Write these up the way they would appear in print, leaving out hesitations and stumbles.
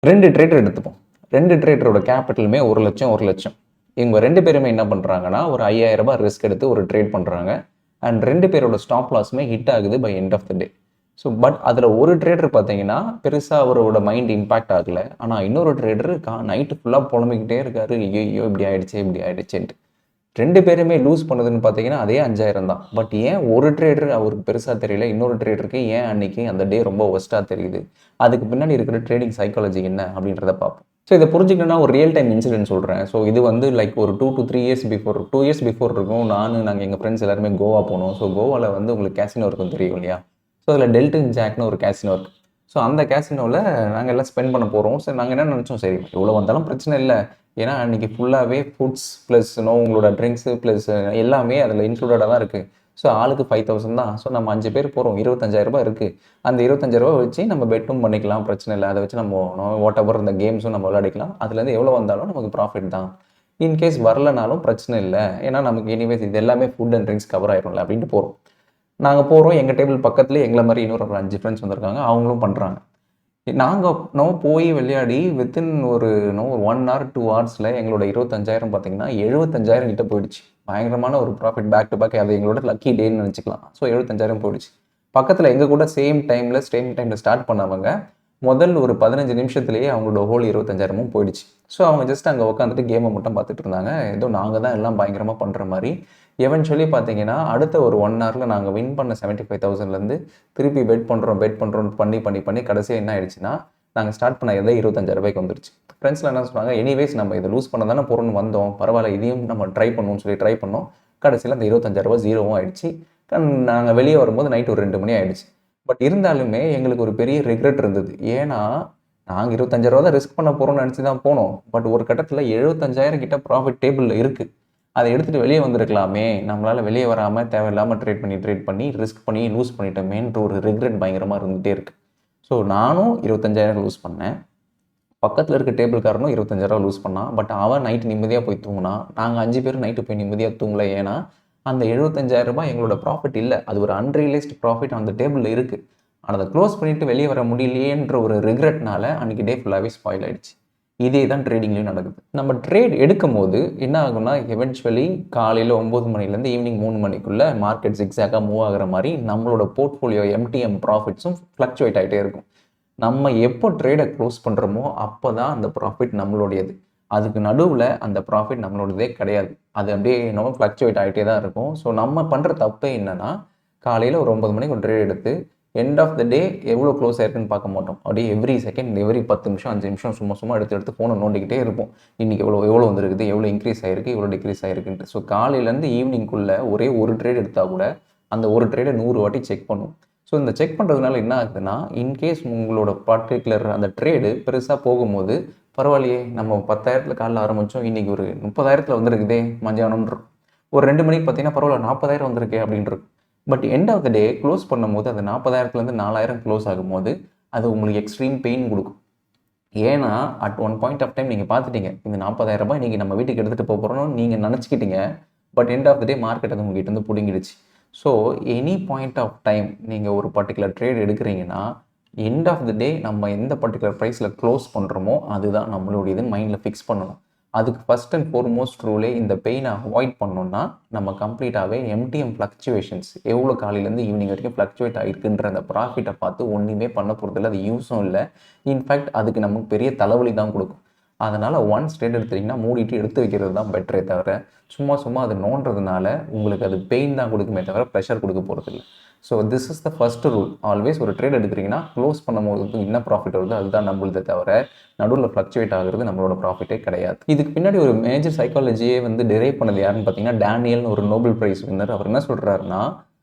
2 trader எடுத்துப்போம். 2 ட்ரேடரோட கேபிட்டலுமே 1,00,000 1,00,000. இவங்க 2 பேருமே என்ன பண்றாங்கன்னா, ஒரு ரூ. 5,000 ரிஸ்க் எடுத்து ஒரு ட்ரேட் பண்றாங்க. அண்ட் 2 பேரோட ஸ்டாப் லாஸுமே ஹிட் ஆகுது by end of the day. So but அதில் ஒரு ட்ரேடர் பார்த்தீங்கன்னா, பெருசா அவரோட மைண்ட் இம்பாக்ட் ஆகல. ஆனா இன்னொரு ட்ரேடர் நைட்டு ஃபுல்லா புலம்பிக்கிட்டே இருக்காரு. ஐயய்யோ! இப்படி ஆயிடுச்சே, இப்படி ஆயிடுச்சேன்ட்டு. 2 பேருமே லூஸ் பண்ணதுன்னு பார்த்தீங்கன்னா, அதே 5,000 தான். பட் ஏன் ஒரு ட்ரேடர் அவருக்கு பெருசா தெரியல, இன்னொரு ட்ரேடருக்கு ஏன் அன்னைக்கு அந்த டே ரொம்ப வொர்ஸ்ட்டா தெரியுது? அதுக்கு பின்னாடி இருக்கிற ட்ரேடிங் சைக்காலஜி என்ன அப்படின்றத பார்ப்போம். ஸோ இதை புரிஞ்சுக்கணும்னா ஒரு ரியல் டைம் இன்சிடென்ட் சொல்றேன். ஸோ இது வந்து லைக் ஒரு 2 to 3 years before 2 years before இருக்கும். நாங்க எங்க ஃப்ரெண்ட்ஸ் எல்லாருமே கோவா போனோம். ஸோ கோவால வந்து உங்களுக்கு கேசினோ இருக்கும் தெரியும் இல்லையா? ஸோ அதில் டெல்டன் ஜாக்னு ஒரு கேசினோ இருக்கு. ஸோ அந்த கேசினோவில் நாங்கள் எல்லாம் ஸ்பெண்ட் பண்ண போகிறோம். சரி நாங்கள் என்ன நினச்சோம், சரி எவ்வளோ வந்தாலும் பிரச்சனை இல்லை. ஏன்னா அன்றைக்கி ஃபுல்லாகவே ஃபுட்ஸ் ப்ளஸ் உங்களோட ட்ரிங்க்ஸு ப்ளஸ் எல்லாமே அதில் இன்க்ளூடடாக தான் இருக்குது. ஸோ ஆளுக்கு 5,000 தான். ஸோ நம்ம 5 பேர் போகிறோம், 25,000 இருக்குது. அந்த 25,000 வச்சு நம்ம பெட்டும் பண்ணிக்கலாம், பிரச்சனை இல்லை. அதை வச்சு நம்ம வாட் எவர் இந்த கேம்ஸும் நம்ம விளையாடிக்கலாம். அதுலேருந்து எவ்வளோ வந்தாலும் நமக்கு ப்ராஃபிட் தான். இன்கேஸ் வரலனாலும் பிரச்சனை இல்லை, ஏன்னா நமக்கு எனிவேஸ் இது எல்லாமே ஃபுட் அண்ட் ட்ரிங்க்ஸ் கவர் ஆயிரும்ல அப்படின்ட்டு போகிறோம். நாங்கள் போகிறோம், எங்கள் டேபிள் பக்கத்துலேயே எங்களை மாதிரி இன்னொரு 5 ஃப்ரெண்ட்ஸ் வந்திருக்காங்க, அவங்களும் பண்ணுறாங்க. நாங்கள் போய் விளையாடி வித்தின் ஒரு 1 hour 2 ஹவர்ஸில் எங்களோட 25,000 பார்த்தீங்கன்னா 75,000 கிட்ட போயிடுச்சு. பயங்கரமான ஒரு ப்ராஃபிட் பேக் டு பேக். அது எங்களோட லக்கி டேன்னு நினச்சிக்கலாம். ஸோ 75,000 போயிடுச்சு. பக்கத்தில் எங்கள் கூட சேம் டைமில் ஸ்டார்ட் பண்ணவங்க முதல் ஒரு 15 நிமிஷத்துலேயே அவங்களோட ஹோல் 25,000 போயிடுச்சு. ஸோ அவங்க ஜஸ்ட் அங்கே உட்காந்துட்டு கேமை மட்டும் பார்த்துட்டு இருந்தாங்க. ஏதோ நாங்கள் தான் எல்லாம் பயங்கரமாக பண்ணுற மாதிரி. எவென்ச்சுவலி பார்த்தீங்கன்னா அடுத்த ஒரு 1 ஹவரில் நாங்கள் வின் பண்ண 75,000லேருந்து திருப்பி பெட் பண்ணுறோம் பண்ணி கடைசியாக என்ன ஆயிடுச்சுன்னா, நாங்கள் ஸ்டார்ட் பண்ண எதோ 25,000 வந்துருச்சு. ஃப்ரெண்ட்ஸில் என்ன சொன்னாங்க, எனிவேஸ் நம்ம இதை லூஸ் பண்ண தானே போகிறோன்னு வந்தோம், பரவாயில்ல இதையும் நம்ம ட்ரை பண்ணுவோம்னு சொல்லி ட்ரை பண்ணோம். கடைசியில் அந்த 25,000 ஜீரோவும் ஆயிடுச்சு. நாங்கள் வெளியே வரும்போது நைட் ஒரு 2 மணி ஆயிடுச்சு. பட் இருந்தாலுமே எங்களுக்கு ஒரு பெரிய ரிக்ரெட் இருந்தது. ஏன்னா நாங்கள் 25,000 தான் ரிஸ்க் பண்ண போகிறோம்னு நினச்சி தான் போனோம். பட் ஒரு கட்டத்தில் 75,000 கிட்ட ப்ராஃபிட் டேபிளில் இருக்குது. அதை எடுத்துகிட்டு வெளியே வந்திருக்கலாமே, நம்மளால் வெளியே வராமல் தேவையில்லாமல் ட்ரேட் பண்ணி ரிஸ்க் பண்ணி லூஸ் பண்ணிட்டோமேன்ற ஒரு ரிக்ரெட் பயங்கரமாக இருந்துகிட்டே இருக்குது. ஸோ நானும் 25,000 லூஸ் பண்ணேன். பக்கத்தில் இருக்க டேபிள்காரனும் 25,000 லூஸ் பண்ணான். பட் அவன் நைட்டு நிம்மதியாக போய் தூங்கினான். நாங்கள் 5 பேரும் நைட்டு போய் நிம்மதியாக தூங்கலை. ஏன்னா அந்த 75,000 எங்களோட ப்ராஃபிட் இல்லை. அது ஒரு அன்ரியலைஸ்டு ப்ராஃபிட் அந்த டேபிளில் இருக்குது. ஆனால் அதை க்ளோஸ் பண்ணிவிட்டு வெளியே வர முடியலையேன்ற ஒரு ரிக்ரெட்னால அன்றைக்கி டே ஃபுல்லாகவே ஸ்பாயில் ஆகிடுச்சு. இதே தான் ட்ரேடிங்லேயும் நடக்குது. நம்ம ட்ரேட் எடுக்கும் போது என்ன ஆகும்னா, எவென்ச்சுவலி காலையில் 9 மணிலேருந்து ஈவினிங் 3 மணிக்குள்ளே மார்க்கெட் ஜிக்ஸாக்காக மூவ் ஆகிற மாதிரி நம்மளோட போர்ட்ஃபோலியோ எம்டிஎம் ப்ராஃபிட்ஸும் ஃப்ளக்சுவேட் ஆகிட்டே இருக்கும். நம்ம எப்போ ட்ரேடை க்ளோஸ் பண்ணுறோமோ அப்போ தான் அந்த ப்ராஃபிட் நம்மளுடையது. அதுக்கு நடுவில் அந்த ப்ராஃபிட் நம்மளோடதே கிடையாது. அது அப்படியே நம்ம ஃப்ளக்சுவேட் ஆகிட்டே தான் இருக்கும். ஸோ நம்ம பண்ணுற தப்பே என்னென்னா, காலையில் ஒரு 9 மணிக்கு ஒரு ட்ரேட் எடுத்து எண்ட் ஆஃப் த டே எவ்வளோ க்ளோஸ் ஆயிருக்குன்னு பார்க்க மாட்டோம். அப்படியே எவ்ரி செகண்ட் எவ்ரி 10 நிமிஷம் 5 நிமிஷம் சும்மா எடுத்து ஃபோனை நோண்டிக்கிட்டே இருப்போம். இன்றைக்கி எவ்வளோ வந்துருக்குது, எவ்வளோ இன்க்ரீஸ் ஆகிருக்கு, எவ்வளோ டிக்ரீஸ் ஆகிருக்குன்ட்டு. ஸோ காலையிலேருந்து ஈவினிங்குள்ளே ஒரே ஒரு ட்ரேட் எடுத்தால் கூட அந்த ஒரு ட்ரேடை 100 வாட்டி செக் பண்ணும். ஸோ இந்த செக் பண்ணுறதுனால என்ன ஆகுதுன்னா, இன்கேஸ் உங்களோட பர்டிகுலர் அந்த ட்ரேடு பெருசாக போகும்போது பரவாயில்லையே, நம்ம 10,000 காலைல ஆரம்பித்தோம், இன்றைக்கி ஒரு 30,000 வந்துருக்குதே மஞ்சானம்ன்ற. ஒரு 2 மணிக்கு பார்த்தீங்கன்னா பரவாயில்ல 40,000 வந்திருக்கே அப்படின்ட்டு. But end of the day close பண்ணும்போது அந்த 40,000லேருந்து 4,000 க்ளோஸ் ஆகும்போது அது உங்களுக்கு எக்ஸ்ட்ரீம் பெயின் கொடுக்கும். ஏன்னா at one point of time நீங்கள் பார்த்துட்டீங்க, இந்த 40,000 இன்றைக்கி நம்ம வீட்டுக்கு எடுத்துகிட்டு போகிறோம்னு நீங்கள் நினச்சிக்கிட்டீங்க. But end of the day market அது உங்கள்கிட்ட இருந்து பிடுங்கிடுச்சு. So any point of time நீங்கள் ஒரு பர்டிகுலர் ட்ரேட் எடுக்கிறீங்கன்னா, எண்ட் ஆஃப் த டே நம்ம எந்த பர்டிகுலர் ப்ரைஸில் க்ளோஸ் பண்ணுறோமோ அதுதான் நம்மளுடையதுன்னு மைண்டில் ஃபிக்ஸ் பண்ணணும். அதுக்கு ஃபஸ்ட் அண்ட் ஃபோர்மோஸ்ட் ரூலே இந்த பெயினை அவாய்ட் பண்ணோன்னா நம்ம கம்ப்ளீட்டாகவே எம்டிஎம் ஃப்ளக்சுவேஷன்ஸ் எவ்வளோ காலையிலேருந்து ஈவினிங் வரைக்கும் ஃப்ளக்சுவேட் ஆகிருக்குன்ற அந்த ப்ராஃபிட்டை பார்த்து ஒன்றுமே பண்ண போகிறதில்ல. அது யூஸும் இல்லை. இன்ஃபேக்ட் அதுக்கு நமக்கு பெரிய தலைவலி தான் கொடுக்கும். அதனால் ஒன்ஸ் ட்ரேட் எடுத்துட்டிங்கன்னா மூடிட்டு எடுத்து வைக்கிறது தான் பெட்டரே தவிர, சும்மா அது நோண்டுறதுனால உங்களுக்கு அது பெயின் தான் கொடுக்குமே தவிர ப்ரெஷர் கொடுக்க போகிறதில்ல. So this is the first rule. Always ஒரு ட்ரேட் எடுக்கிறீங்கன்னா க்ளோஸ் பண்ணும்போது என்ன ப்ராஃபிட் வருதோ அதுதான் நம்மளுதே தவிர நடுவில் ஃப்ளக்சுவேட் ஆகிறது நம்மளோட ப்ராஃபிட்டே கிடையாது. இதுக்கு பின்னாடி ஒரு மேஜர் சைக்காலஜியே டெரைவ் பண்ணது யாருன்னு பார்த்தீங்கன்னா, டேனியல்னு ஒரு நோபல் ப்ரைஸ் வின்னர். அவர் என்ன சொல்கிறாருன்னா,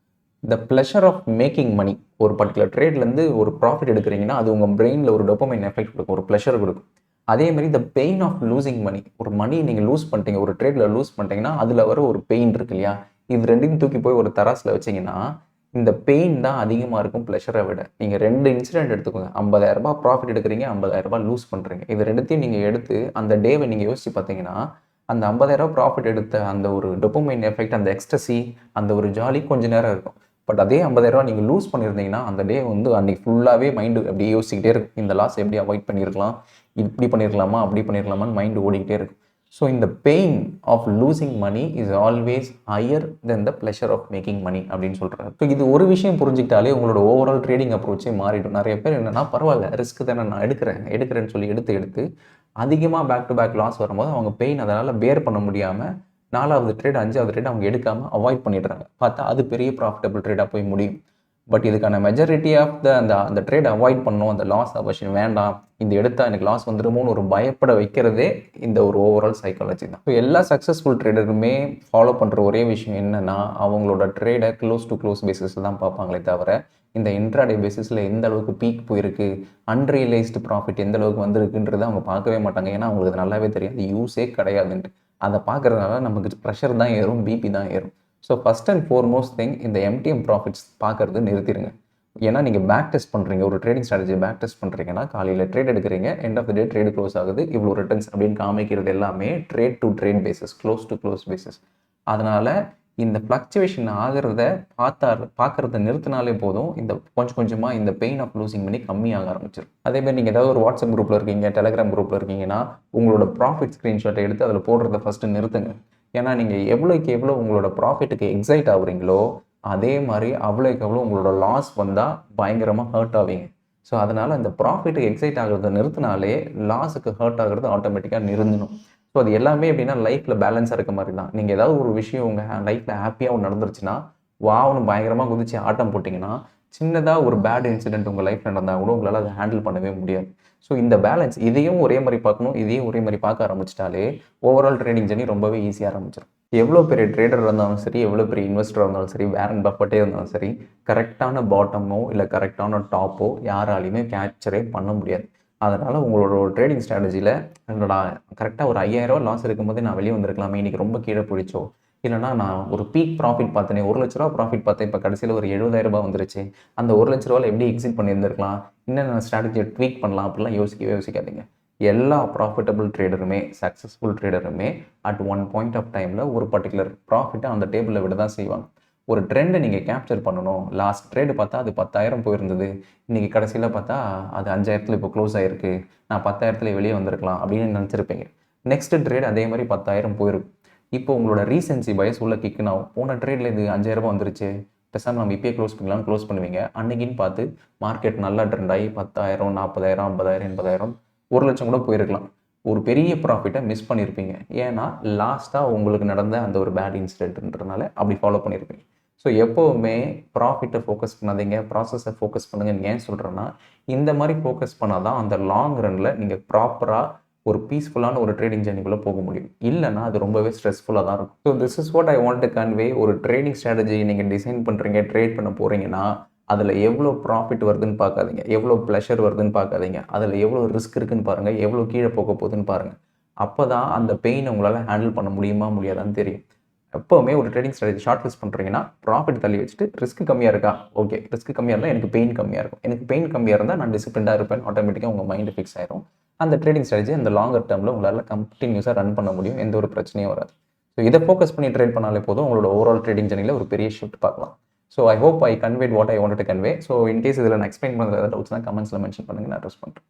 the pleasure of making money. ஒரு பர்டிகுலர் ட்ரேட்லேருந்து ஒரு ப்ராஃபிட் எடுக்கிறீங்கன்னா அது உங்கள் பிரெயினில் ஒரு டோபமைன் எஃபெக்ட் கொடுக்கும், ஒரு ப்ளஷர் கொடுக்கும். அதே மாதிரி the pain of losing money. ஒரு மணி நீங்கள் லூஸ் பண்ணிட்டீங்க, ஒரு ட்ரேடில் லூஸ் பண்ணிட்டீங்கன்னா அதில் வர ஒரு பெயின் இருக்கு இல்லையா, இது ரெண்டையும் தூக்கி போய் ஒரு தராசில் வச்சிங்கன்னா இந்த பெயின் தான் அதிகமாக இருக்கும் ப்ளஷரை விட. நீங்கள் 2 இன்சிடென்ட் எடுத்துக்கோங்க. 50,000 ப்ராஃபிட் எடுக்கிறீங்க, 50,000 லூஸ் பண்ணுறீங்க. இது ரெண்டுத்தையும் நீங்கள் எடுத்து அந்த டேவை நீங்கள் யோசிச்சு பார்த்தீங்கன்னா, அந்த 50,000 ப்ராஃபிட் எடுத்த அந்த ஒரு டோபமைன் எஃபெக்ட், அந்த எக்ஸ்டசி, அந்த ஒரு ஜாலி கொஞ்ச நேரம் இருக்கும். பட் அதே 50,000 நீங்கள் லூஸ் பண்ணியிருந்தீங்கன்னா அந்த டே வந்து அன்றைக்கி ஃபுல்லாகவே மைண்டு அப்படியே யோசிக்கிட்டே இருக்கும். இந்த லாஸ் எப்படி அவாய்ட் பண்ணியிருக்கலாம், இப்படி பண்ணியிருக்கலாமா, அப்படி பண்ணியிருக்கலாமான்னு மைண்டு ஓடிக்கிட்டே இருக்கும். ஸோ இந்த pain of losing money is always higher then the pleasure of making money அப்படின்னு சொல்கிறாரு. ஸோ இது ஒரு விஷயம் புரிஞ்சிக்கிட்டாலே உங்களோட ஓவரால் ட்ரேடிங் அப்ரோச்சே மாறிடும். நிறைய பேர் என்னென்னா பரவாயில்ல ரிஸ்க் தானே நான் எடுக்கிறேன்னு சொல்லி எடுத்து அதிகமாக பேக் டு பேக் லாஸ் வரும்போது அவங்க பெயின் அதனால் பேர் பண்ண முடியாமல் 4வது ட்ரேட் 5வது ட்ரேட் அவங்க எடுக்காமல் அவாய்ட் பண்ணிடுறாங்க. பார்த்தா அது பெரிய ப்ராஃபிட்டபிள் ட்ரேடாக போய் முடியும். பட் இதுக்கான மெஜாரிட்டி ஆஃப் அந்த ட்ரேட் அவாய்ட் பண்ணணும், அந்த லாஸ் அவசியம் வேண்டாம், இந்த எடுத்தால் எனக்கு லாஸ் வந்துடுமோன்னு ஒரு பயப்பட வைக்கிறதே இந்த ஒரு ஓவரால் சைக்காலஜி தான். ஸோ எல்லா சக்ஸஸ்ஃபுல் ட்ரேடருமே ஃபாலோ பண்ணுற ஒரே விஷயம் என்னென்னா அவங்களோட ட்ரேடை க்ளோஸ் டு க்ளோஸ் பேசிஸில் தான் பார்ப்பாங்களே தவிர இந்த இன்ட்ராடே பேசிஸில் எந்த அளவுக்கு பீக் போயிருக்கு, அன்ரியலைஸ்டு ப்ராஃபிட் எந்த அளவுக்கு வந்திருக்குன்றதை அவங்க பார்க்கவே மாட்டாங்க. ஏன்னா அவங்களுக்கு நல்லாவே தெரியாது யூஸே கிடையாதுன்ட்டு. அதை பார்க்குறதுனால நமக்கு ப்ரெஷர் தான் ஏறும், பிபி தான் ஏறும். So first and foremost thing இந்த எம்டிஎம் ப்ராஃபிட்ஸ் பார்க்குறது நிறுத்திடுங்க. ஏன்னா நீங்கள் பேக் டெஸ்ட் பண்ணுறீங்க, ஒரு ட்ரேடிங் ஸ்ட்ராட்டஜி பேக் டெஸ்ட் பண்ணுறீங்கன்னா காலையில் ட்ரேட் எடுக்கிறீங்க, end of the day trade close ஆகுது, இவ்வளோ ரிட்டர்ன்ஸ் அப்படின்னு காமிக்கிறது எல்லாமே trade to trade basis, close to close basis. அதனால் இந்த ஃப்ளக்சுவேஷன் ஆகிறத பார்க்குறத நிறுத்தினாலே போதும், இந்த கொஞ்சமாக இந்த பெயின் ஆஃப் லூசிங் பண்ணி கம்மியாக ஆரம்பிச்சிடும். அதேமாதிரி நீங்கள் ஏதாவது ஒரு வாட்ஸ்அப் குரூப்பில் இருக்கீங்க, டெலிகிராம் குரூப்பில் இருக்கீங்கன்னா உங்களோட ப்ராஃபிட் ஸ்க்ரீன்ஷாட்டை எடுத்து அதில் போடுறத ஃபஸ்ட்டு நிறுத்துங்க. ஏன்னா நீங்கள் எவ்வளோக்கு எவ்வளோ உங்களோட ப்ராஃபிட்டுக்கு எக்ஸைட் ஆகுறீங்களோ அதே மாதிரி அவ்வளோக்கு எவ்வளோ உங்களோட லாஸ் வந்தால் பயங்கரமாக ஹர்ட் ஆவீங்க. ஸோ அதனால் இந்த ப்ராஃபிட்டுக்கு எக்ஸைட் ஆகிறத நிறுத்தினாலே லாஸுக்கு ஹர்ட் ஆகிறது ஆட்டோமேட்டிக்காக நிறுத்தணும். ஸோ அது எல்லாமே எப்படின்னா லைஃப்பில் பேலன்ஸாக இருக்க மாதிரி தான். நீங்கள் ஏதாவது ஒரு விஷயம் உங்கள் லைஃப்பில் ஹாப்பியாக ஒன்று நடந்துருச்சுன்னா வாவ்னு பயங்கரமாக குதிச்சு ஆட்டம் போட்டிங்கன்னா சின்னதாக ஒரு பேட் இன்சிடென்ட் உங்கள் லைஃப்பில் நடந்தால் கூட உங்களால் அதை ஹேண்டில் பண்ணவே முடியாது. ஸோ இந்த பேலன்ஸ் இதையும் ஒரே மாதிரி பார்க்கணும், இதையும் ஒரே மாதிரி பார்க்க ஆரம்பிச்சிட்டாலே ஓவரால் ட்ரேடிங் ஜர்னி ரொம்பவே ஈஸியாக ஆரம்பிச்சிடும். எவ்வளோ பெரிய ட்ரேடர் இருந்தாலும் சரி, எவ்வளோ பெரிய இன்வெஸ்டராக இருந்தாலும் சரி, வாரன் பஃபெட்டே இருந்தாலும் சரி, கரெக்டான பாட்டமோ இல்லை கரெக்டான டாப்போ யாராலையுமே கேப்சரே பண்ண முடியாது. அதனால் உங்களோட ஒரு ட்ரேடிங் ஸ்ட்ராட்டஜியில் என்னோட கரெக்டாக ஒரு 5,000 லாஸ் இருக்கும்போது நான் வெளியே வந்திருக்கலாமே, இன்றைக்கி ரொம்ப கீழே பிடிச்சோ, இல்லைனா நான் ஒரு பீக் ப்ராஃபிட் பார்த்தேனே, 1 லட்ச ரூபா ப்ராஃபிட் பார்த்தேன், இப்போ கடைசியில் ஒரு 70,000 வந்துருச்சு, அந்த 1 லட்ச ரூபாவில் எப்படி எக்ஸிட் பண்ணியிருந்திருக்கலாம், என்னென்ன ஸ்ட்ராட்டஜியை ட்வீக் பண்ணலாம் அப்படிலாம் யோசிக்காதீங்க. எல்லா ப்ராஃபிட்டபிள் ட்ரேடருமே சக்ஸஸ்ஃபுல் ட்ரேடருமே அட் ஒன் பாயிண்ட் ஆஃப் டைமில் ஒரு பர்டிகுலர் ப்ராஃபிட்டை அந்த டேபிளில் விட தான் செய்வாங்க. ஒரு ட்ரெண்டை நீங்கள் கேப்சர் பண்ணணும். லாஸ்ட் ட்ரேடு பார்த்தா அது 10,000 போயிருந்தது, இன்றைக்கி கடைசியில் பார்த்தா அது 5,000 இப்போ க்ளோஸ் ஆகிருக்கு, நான் 10,000 வெளியே வந்திருக்கலாம் அப்படின்னு நினச்சிருப்பீங்க. நெக்ஸ்ட் ட்ரேட் அதே மாதிரி 10,000 போயிருக்கும். இப்போ உங்களோட ரீசென்சி பயஸ் உள்ள கிக்குன்னு ஆகும். போன ட்ரேடில் இது 5,000 வந்துருச்சு, பேசாமல் நம்ம இப்போயே க்ளோஸ் பண்ணலாம்னு க்ளோஸ் பண்ணுவீங்க. அன்றைக்கின்னு பார்த்து மார்க்கெட் நல்லா ட்ரெண்ட் ஆகி 10,000 40,000 50,000 80,000 1 லட்சம் கூட போயிருக்கலாம். ஒரு பெரிய ப்ராஃபிட்டை மிஸ் பண்ணியிருப்பீங்க. ஏன்னா லாஸ்ட்டாக உங்களுக்கு நடந்த அந்த ஒரு பேட் இன்சிடென்ட்ன்றதுனால அப்படி ஃபாலோ பண்ணியிருப்பீங்க. ஸோ எப்போவுமே ப்ராஃபிட்டை ஃபோக்கஸ் பண்ணாதீங்க, ப்ராசஸை ஃபோக்கஸ் பண்ணுங்கன்னு ஏன் சொல்கிறேன்னா, இந்த மாதிரி ஃபோக்கஸ் பண்ணால் தான் அந்த லாங் ரனில் நீங்கள் ப்ராப்பராக ஒரு பீஸ்ஃபுல்லான ஒரு ட்ரேடிங் ஜர்னிக்குள்ளே போக முடியும். இல்லைனா அது ரொம்பவே ஸ்ட்ரெஸ்ஃபுல்லாக தான் இருக்கும். So this is what I want to convey. ஒரு ட்ரேடிங் ஸ்ட்ராட்டஜி நீங்கள் டிசைன் பண்ணுறீங்க, ட்ரேட் பண்ண போகிறீங்கன்னா அதில் எவ்வளோ ப்ராஃபிட் வருதுன்னு பார்க்காதீங்க, எவ்வளோ ப்ளஷர் வருதுன்னு பார்க்காதீங்க, அதில் எவ்வளோ ரிஸ்க் இருக்குதுன்னு பாருங்கள், எவ்வளோ கீழே போக போகுதுன்னு பாருங்கள். அப்போ தான் அந்த பெயினை உங்களால் ஹேண்டில் பண்ண முடியுமா முடியாதான்னு தெரியும். எப்போவுமே ஒரு ட்ரேடிங் ஸ்ட்ராட்டஜி ஷார்ட் லிஸ்ட் பண்ணுறீங்கன்னா ப்ராஃபிட் தள்ளி வச்சுட்டு ரிஸ்க் கம்மியாக இருக்கா, ஓகே ரிஸ்க் கம்மியாக இருந்தால் எனக்கு பெயின் கம்மியாக இருக்கும், எனக்கு பெயின் கம்மியாக இருந்தால் நான் டிசிப்ளினாக இருப்பேன், ஆட்டோமேட்டிக்காக உங்கள் மைண்டு ஃபிக்ஸ் ஆயிரும். அந்த ட்ரேடிங் ஸ்ட்ராட்டஜி அந்த லாங்கர் டேர்மில் உங்களால் கண்டினியூஸாக ரன் பண்ண முடியும், எந்த ஒரு பிரச்சனையும் வராது. ஸோ இதை ஃபோக்கஸ் பண்ணி ட்ரேட் பண்ணாலே போதும், உங்களோட ஓவரால் ட்ரேடிங் ஜர்னியில் ஒரு பெரிய ஷிஃப்ட் பார்க்கலாம். So I hope I conveyed what I wanted to convey. So in case இதில் நான் எக்ஸ்பிளைன் பண்ணுறது ஏதாவது டவுட்ஸ்னால் கமெண்ட்ஸில் மென்ஷன் பண்ணுங்கள், நான் அட்ரஸ் பண்ணுறேன்.